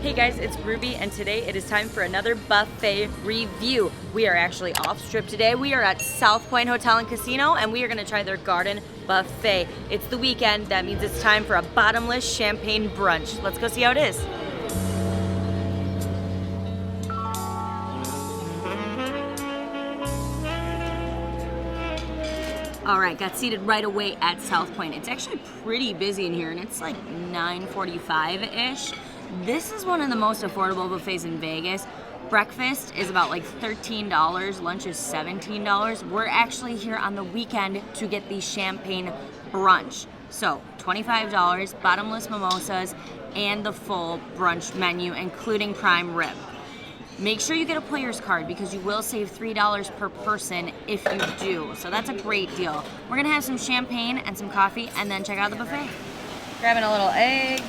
Hey guys, it's Ruby, and today it is time for another buffet review. We are actually off strip today. We are at South Point Hotel and Casino, and we are gonna try their garden buffet. It's the weekend, that means it's time for a bottomless champagne brunch. Let's go see how it is. All right, got seated right away at South Point. It's actually pretty busy in here, and it's like 9:45-ish. This is one of the most affordable buffets in Vegas. Breakfast is about like $13, lunch is $17. We're actually here on the weekend to get the champagne brunch. So $25, bottomless mimosas, and the full brunch menu, including prime rib. Make sure you get a player's card because you will save $3 per person if you do. So that's a great deal. We're gonna have some champagne and some coffee and then check out the buffet. Grabbing a little eggs,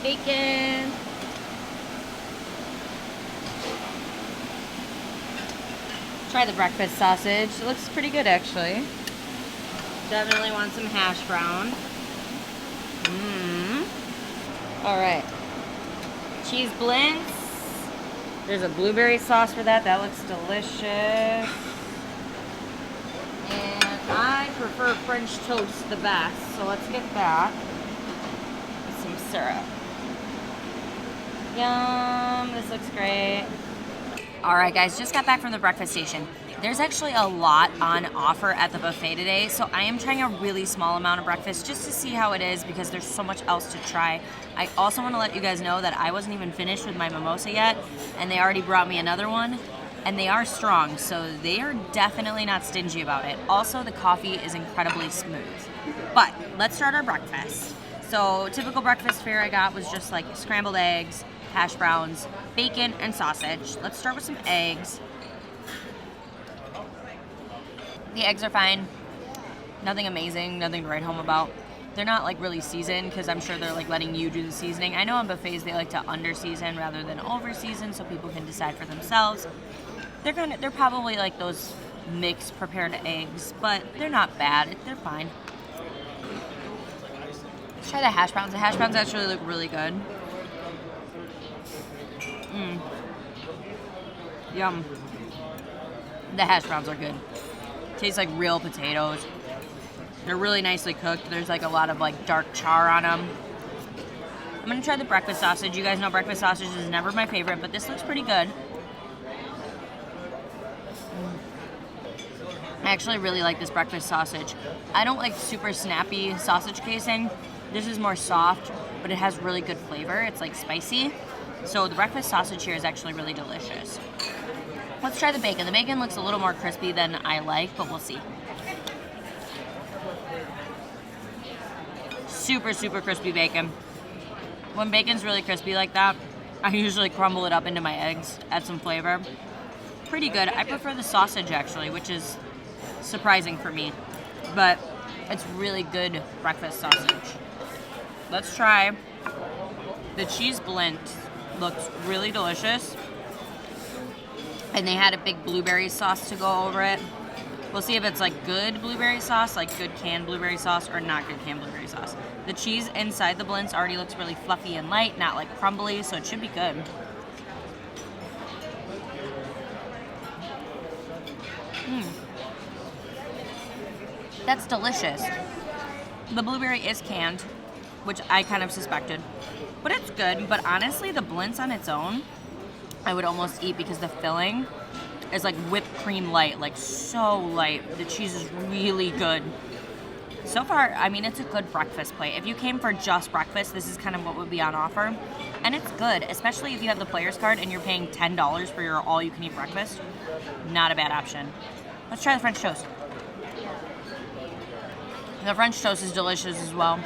bacon, try the breakfast sausage. It looks pretty good actually. Definitely want some hash brown. All right. Cheese blintz. There's a blueberry sauce for that. That looks delicious. And I prefer French toast the best, so let's get that. With some syrup. Yum, this looks great. All right, guys, just got back from the breakfast station. There's actually a lot on offer at the buffet today, so I am trying a really small amount of breakfast just to see how it is because there's so much else to try. I also want to let you guys know that I wasn't even finished with my mimosa yet, and they already brought me another one, and they are strong, so they are definitely not stingy about it. Also, the coffee is incredibly smooth. But let's start our breakfast. So typical breakfast fare I got was just like scrambled eggs, hash browns, bacon, and sausage. Let's start with some eggs. The eggs are fine. Nothing amazing, nothing to write home about. They're not like really seasoned because I'm sure they're like letting you do the seasoning. I know on buffets they like to under season rather than over season so people can decide for themselves. They're probably like those mixed prepared eggs, but they're not bad. They're fine. Let's try the hash browns. The hash browns actually look really good. Yum. The hash browns are good. Tastes like real potatoes. They're really nicely cooked. There's like a lot of like dark char on them. I'm gonna try the breakfast sausage. You guys know breakfast sausage is never my favorite, but this looks pretty good. I actually really like this breakfast sausage. I don't like super snappy sausage casing. This is more soft, but it has really good flavor. It's like spicy. So the breakfast sausage here is actually really delicious. Let's try the bacon. The bacon looks a little more crispy than I like, but we'll see. Super, super crispy bacon. When bacon's really crispy like that, I usually crumble it up into my eggs, add some flavor. Pretty good. I prefer the sausage actually, which is surprising for me, but it's really good breakfast sausage. Let's try the cheese blint. Looks really delicious. And they had a big blueberry sauce to go over it. We'll see if it's like good blueberry sauce, like good canned blueberry sauce, or not good canned blueberry sauce. The cheese inside the blintz already looks really fluffy and light, not like crumbly, so it should be good. That's delicious. The blueberry is canned, which I kind of suspected, but it's good. But honestly, the blintz on its own, I would almost eat because the filling is like whipped cream light, like so light. The cheese is really good. So far, I mean, it's a good breakfast plate. If you came for just breakfast, this is kind of what would be on offer. And it's good, especially if you have the player's card and you're paying $10 for your all-you-can-eat breakfast. Not a bad option. Let's try the French toast. The French toast is delicious as well.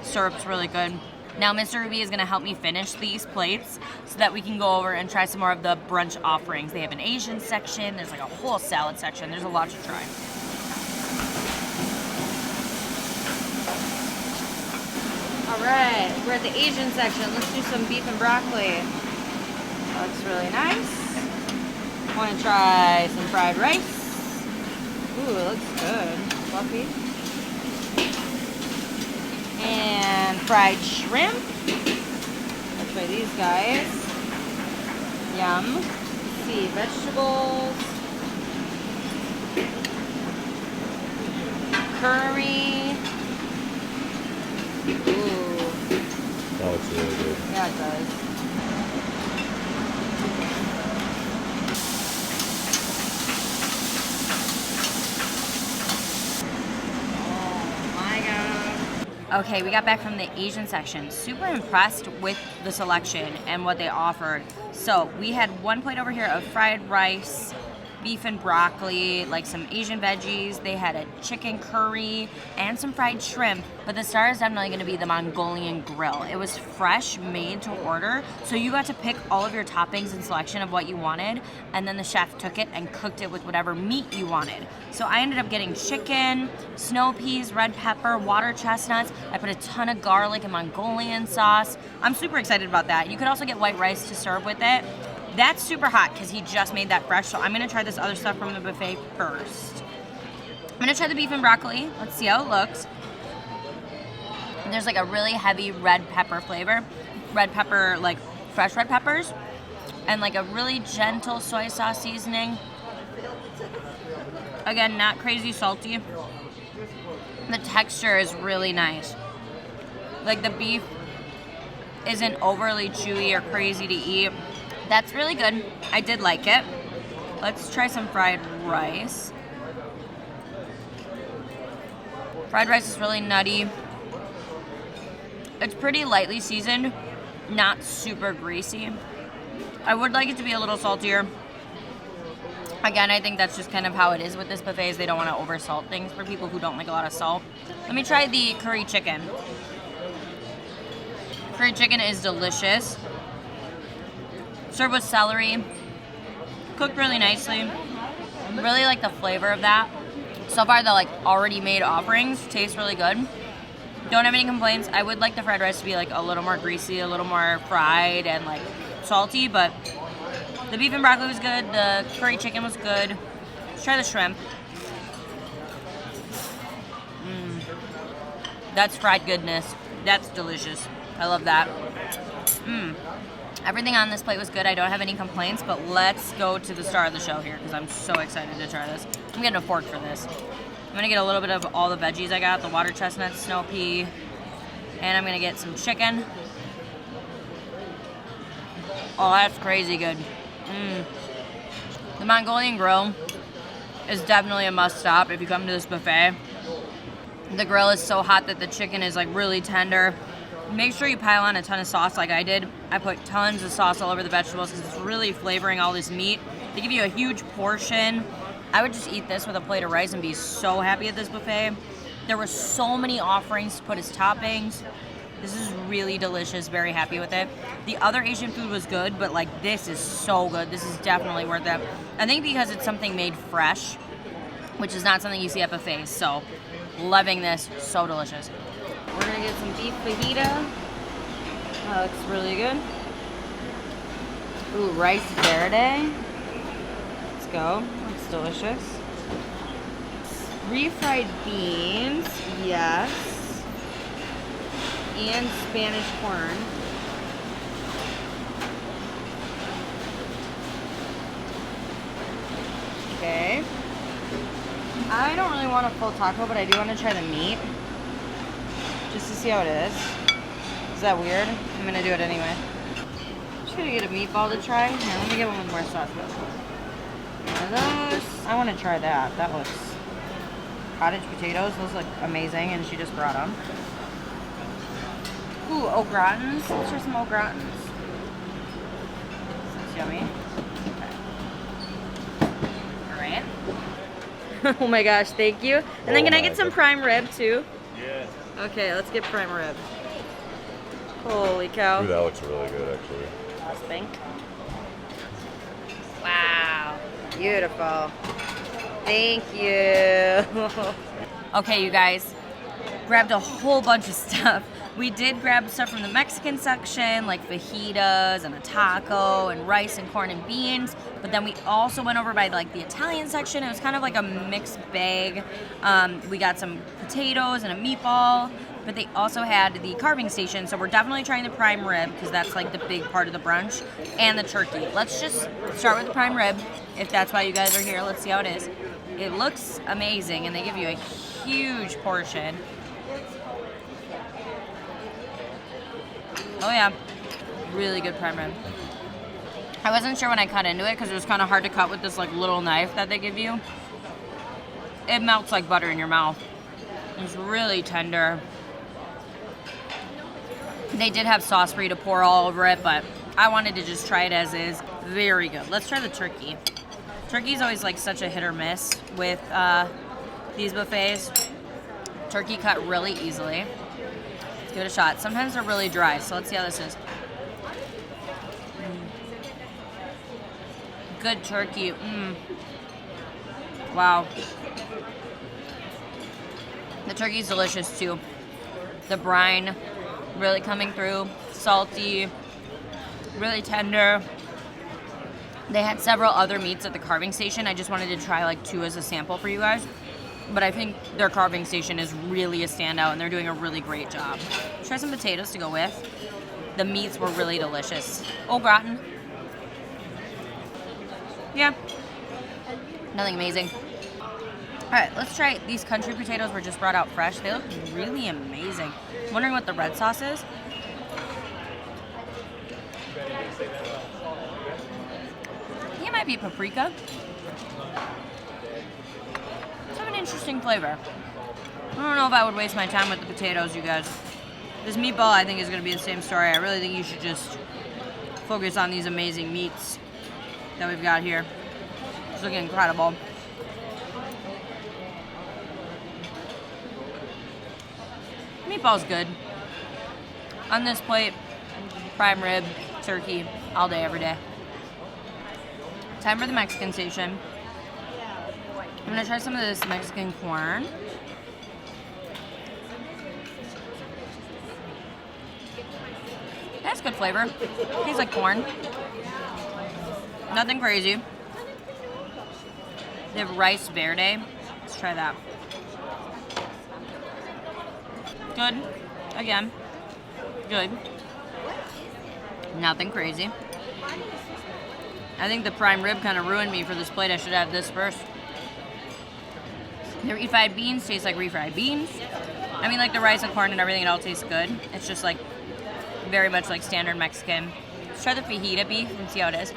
Syrup's really good. Now Mr. Ruby is going to help me finish these plates so that we can go over and try some more of the brunch offerings. They have an Asian section. There's like a whole salad section. There's a lot to try. All right, we're at the Asian section. Let's do some beef and broccoli. That looks really nice. Want to try some fried rice. Ooh, it looks good. Fluffy. And fried shrimp. these guys. Yum. Let's see, vegetables. Curry. Ooh. That looks really good. Yeah, it does. Okay, we got back from the Asian section. Super impressed with the selection and what they offered. So we had one plate over here of fried rice, beef and broccoli, like some Asian veggies. They had a chicken curry and some fried shrimp. But the star is definitely going to be the Mongolian grill. It was fresh, made to order. So you got to pick all of your toppings and selection of what you wanted. And then the chef took it and cooked it with whatever meat you wanted. So I ended up getting chicken, snow peas, red pepper, water chestnuts. I put a ton of garlic and Mongolian sauce. I'm super excited about that. You could also get white rice to serve with it. That's super hot because he just made that fresh. So I'm gonna try this other stuff from the buffet first. I'm gonna try the beef and broccoli. Let's see how it looks. And there's like a really heavy red pepper flavor. Red pepper, like fresh red peppers. And like a really gentle soy sauce seasoning. Again, not crazy salty. The texture is really nice. Like the beef isn't overly chewy or crazy to eat. That's really good. I did like it. Let's try some fried rice. Fried rice is really nutty. It's pretty lightly seasoned, not super greasy. I would like it to be a little saltier. Again, I think that's just kind of how it is with this buffet, is they don't want to oversalt things for people who don't like a lot of salt. Let me try the curry chicken. Curry chicken is delicious. Served with celery. Cooked really nicely. Really like the flavor of that. So far, the like already made offerings taste really good. Don't have any complaints. I would like the fried rice to be like a little more greasy, a little more fried and like salty, but the beef and broccoli was good. The curry chicken was good. Let's try the shrimp. That's fried goodness. That's delicious. I love that. Everything on this plate was good. I don't have any complaints, but let's go to the star of the show here because I'm so excited to try this. I'm getting a fork for this. I'm gonna get a little bit of all the veggies I got, the water chestnut, snow pea, and I'm gonna get some chicken. Oh, that's crazy good. The Mongolian grill is definitely a must stop if you come to this buffet. The grill is so hot that the chicken is like really tender. Make sure you pile on a ton of sauce like I did. I put tons of sauce all over the vegetables because it's really flavoring all this meat. They give you a huge portion. I would just eat this with a plate of rice and be so happy at this buffet. There were so many offerings to put as toppings. This is really delicious, very happy with it. The other Asian food was good, but like this is so good. This is definitely worth it. I think because it's something made fresh, which is not something you see at buffets. So loving this, so delicious. We're gonna get some beef fajita. That looks really good. Ooh, rice verde. Let's go. Looks delicious. Refried beans, yes. And Spanish corn. Okay. I don't really want a full taco, but I do want to try the meat. Just to see how it is. Is that weird? I'm gonna do it anyway. I'm just gonna get a meatball to try. Here, let me get one with more sauce. One of those. I want to try that. That looks... Cottage potatoes. Those look amazing, and she just brought them. Ooh, au gratins. Let's try some au gratins. That's yummy. Okay. Alright. Oh my gosh, thank you. And then can I get some prime rib too? Yes. Okay, let's get prime rib. Holy cow. Ooh, that looks really good actually. Let's think. Wow. Beautiful. Thank you. Okay, you guys. Grabbed a whole bunch of stuff. We did grab stuff from the Mexican section, like fajitas and a taco and rice and corn and beans. But then we also went over by like the Italian section. It was kind of like a mixed bag. We got some potatoes and a meatball. but they also had the carving station, so we're definitely trying the prime rib because that's like the big part of the brunch, and the turkey. Let's just start with the prime rib, if that's why you guys are here. Let's see how it is. It looks amazing, and they give you a huge portion. Oh yeah, really good prime rib. I wasn't sure when I cut into it because it was kind of hard to cut with this like little knife that they give you. It melts like butter in your mouth. It's really tender. They did have sauce for you to pour all over it, but I wanted to just try it as is. Very good. Let's try the turkey. Turkey is always like such a hit or miss with these buffets. Turkey cut really easily. Let's give it a shot. Sometimes they're really dry, so let's see how this is. Good turkey. Wow. The turkey's delicious too. The brine really coming through. Salty. Really tender. They had several other meats at the carving station. I just wanted to try like 2 as a sample for you guys. But I think their carving station is really a standout and they're doing a really great job. Try some potatoes to go with. The meats were really delicious. Au gratin. Yeah. Nothing amazing. Alright, let's try these country potatoes were just brought out fresh. They look really amazing. I'm wondering what the red sauce is. I think it might be paprika. It's an interesting flavor. I don't know if I would waste my time with the potatoes, you guys. This meatball, I think, is going to be the same story. I really think you should just focus on these amazing meats that we've got here. It's looking incredible. Meatball's good. On this plate, prime rib, turkey, all day, every day. Time for the Mexican station. I'm gonna try some of this Mexican corn. That's good flavor. Tastes like corn. Nothing crazy. They have rice verde. Let's try that. Good. Again. Good. Nothing crazy. I think the prime rib kind of ruined me for this plate. I should have this first. The refried beans taste like refried beans. I mean, like the rice and corn and everything, it all tastes good. It's just like very much like standard Mexican. Let's try the fajita beef and see how it is.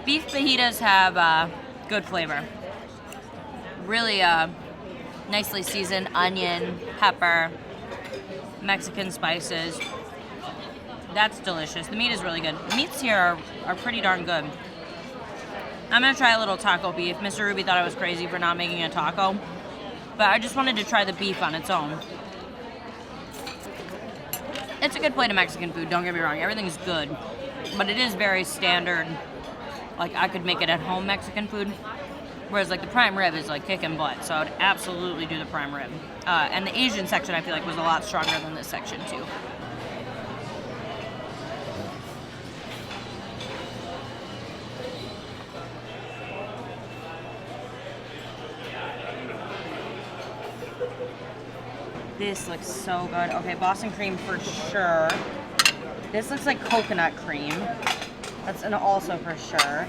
Beef fajitas have good flavor. Really nicely seasoned onion, pepper, Mexican spices. That's delicious. The meat is really good. The meats here are pretty darn good. I'm going to try a little taco beef. Mr. Ruby thought I was crazy for not making a taco, but I just wanted to try the beef on its own. It's a good plate of Mexican food, don't get me wrong. Everything's good, but it is very standard. Like, I could make it at home Mexican food, whereas like the prime rib is like kicking butt, so I would absolutely do the prime rib. And the Asian section I feel like was a lot stronger than this section too. This looks so good. Okay, Boston cream for sure. This looks like coconut cream. That's an also for sure.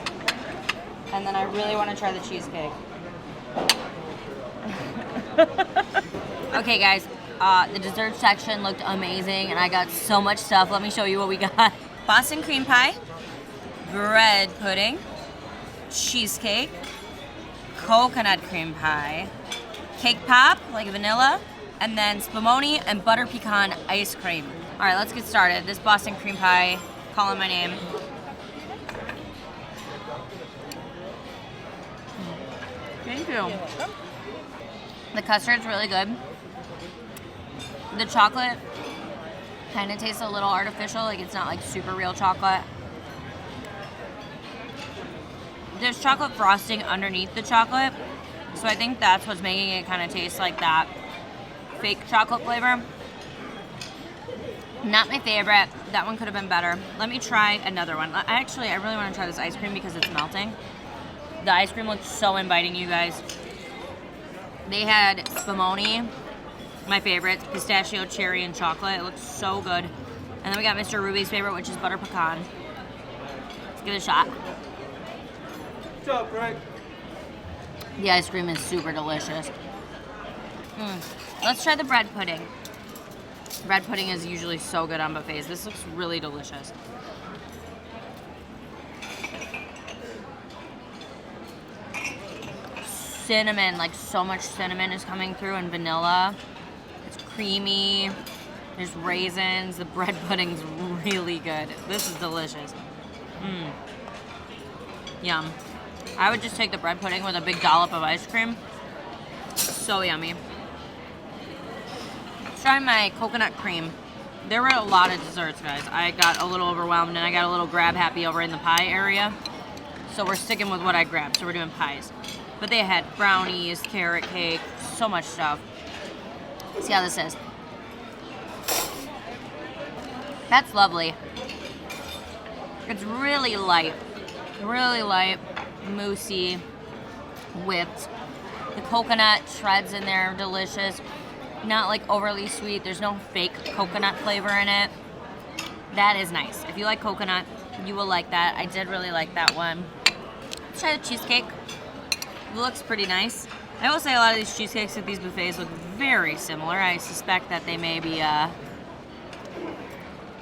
And then I really want to try the cheesecake. Okay, guys, the dessert section looked amazing, and I got so much stuff. Let me show you what we got. Boston cream pie, bread pudding, cheesecake, coconut cream pie, cake pop, like vanilla, and then spumoni and butter pecan ice cream. All right, let's get started. This Boston cream pie, calling my name. Thank you. The custard's really good. The chocolate kind of tastes a little artificial, like it's not like super real chocolate. There's chocolate frosting underneath the chocolate, so I think that's what's making it kind of taste like that fake chocolate flavor. Not my favorite. That one could have been better. Let me try another one. I really want to try this ice cream because it's melting. The ice cream looks so inviting, you guys. They had spumoni, my favorite, pistachio, cherry, and chocolate. It looks so good. And then we got Mr. Ruby's favorite, which is butter pecan. Let's give it a shot. What's up, Greg? The ice cream is super delicious. Let's try the bread pudding. Bread pudding is usually so good on buffets. This looks really delicious. Cinnamon, like so much cinnamon is coming through, and vanilla. It's creamy. There's raisins. The bread pudding's really good. This is delicious. Yum. I would just take the bread pudding with a big dollop of ice cream. So yummy. Let's try my coconut cream. There were a lot of desserts, guys. I got a little overwhelmed, and I got a little grab happy over in the pie area. So we're sticking with what I grabbed. So we're doing pies. But they had brownies, carrot cake, so much stuff. Let's see how this is. That's lovely. It's really light, moussey, whipped. The coconut shreds in there are delicious. Not like overly sweet. There's no fake coconut flavor in it. That is nice. If you like coconut, you will like that. I did really like that one. Let's try the cheesecake. It looks pretty nice. I will say a lot of these cheesecakes at these buffets look very similar. I suspect that they may be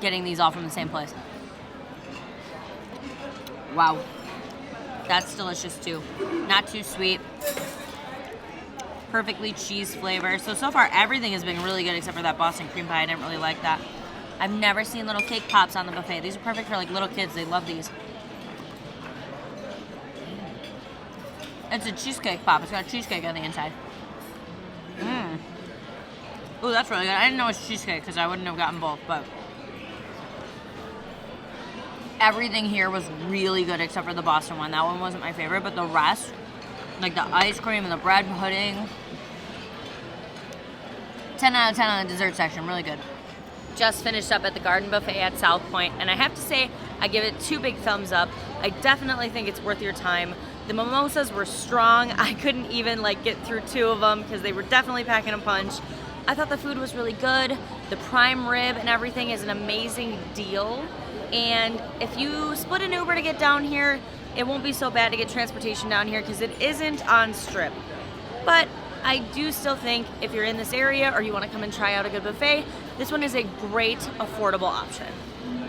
getting these all from the same place. Wow. That's delicious too. Not too sweet. Perfectly cheese flavor. So far everything has been really good except for that Boston cream pie. I didn't really like that. I've never seen little cake pops on the buffet. These are perfect for like little kids. They love these. It's a cheesecake pop. It's got cheesecake on the inside. Ooh, that's really good. I didn't know it was cheesecake because I wouldn't have gotten both, but everything here was really good except for the Boston one. That one wasn't my favorite, but the rest, like the ice cream and the bread pudding, 10 out of 10 on the dessert section. Really good. Just finished up at the Garden Buffet at South Point, and I have to say, I give it 2 big thumbs up. I definitely think it's worth your time. The mimosas were strong. I couldn't even get through 2 of them because they were definitely packing a punch. I thought the food was really good. The prime rib and everything is an amazing deal. And if you split an Uber to get down here, it won't be so bad to get transportation down here because it isn't on Strip. But I do still think if you're in this area or you want to come and try out a good buffet, this one is a great, affordable option.